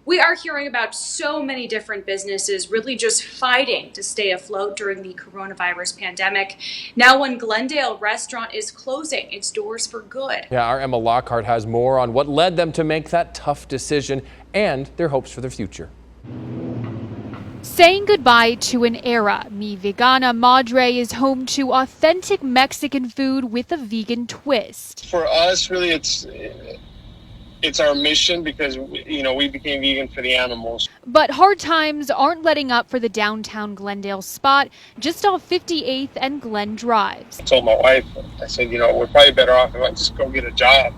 We are hearing about so many different businesses really just fighting to stay afloat during the coronavirus pandemic. Now, one Glendale restaurant is closing its doors for good. Yeah, our Emma Lockhart has more on what led them to make that tough decision and their hopes for the future. Saying goodbye to an era, Mi Vegana Madre is home to authentic Mexican food with a vegan twist. For us, really, it's our mission because, we became vegan for the animals. But hard times aren't letting up for the downtown Glendale spot, just off 58th and Glen Drives. I told my wife, I said, we're probably better off if I just go get a job.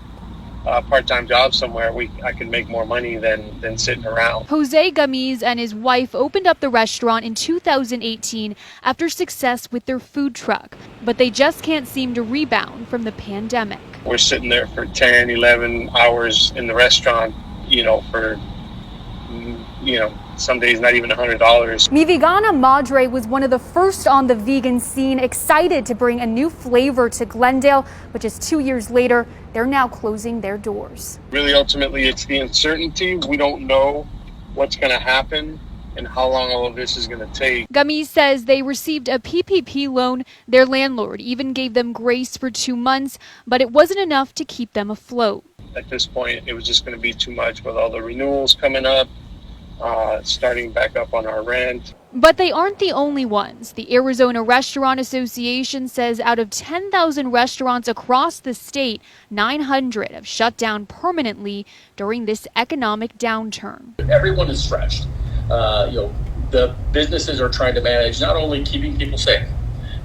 Part-time job somewhere, I can make more money than sitting around. Jose Gamiz and his wife opened up the restaurant in 2018 after success with their food truck, but they just can't seem to rebound from the pandemic. We're sitting there for 10, 11 hours in the restaurant, for, some days not even $100. Mi Vegana Madre was one of the first on the vegan scene, excited to bring a new flavor to Glendale, but just 2 years later, they're now closing their doors. Really, ultimately, it's the uncertainty. We don't know what's going to happen and how long all of this is going to take. Gamiz says they received a PPP loan. Their landlord even gave them grace for 2 months, but it wasn't enough to keep them afloat. At this point, it was just going to be too much with all the renewals coming up. Starting back up on our rent. But they aren't the only ones. The Arizona Restaurant Association says out of 10,000 restaurants across the state, 900 have shut down permanently during this economic downturn. Everyone is stretched. The businesses are trying to manage not only keeping people safe,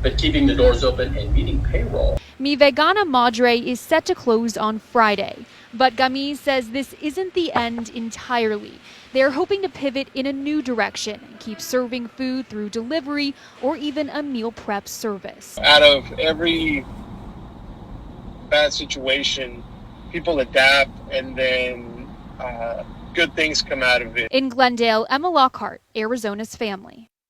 but keeping the doors open and meeting payroll. Mi Vegana Madre is set to close on Friday, but Gamiz says this isn't the end entirely. They're hoping to pivot in a new direction and keep serving food through delivery or even a meal prep service. Out of every bad situation, people adapt and then good things come out of it. In Glendale, Emma Lockhart, Arizona's Family.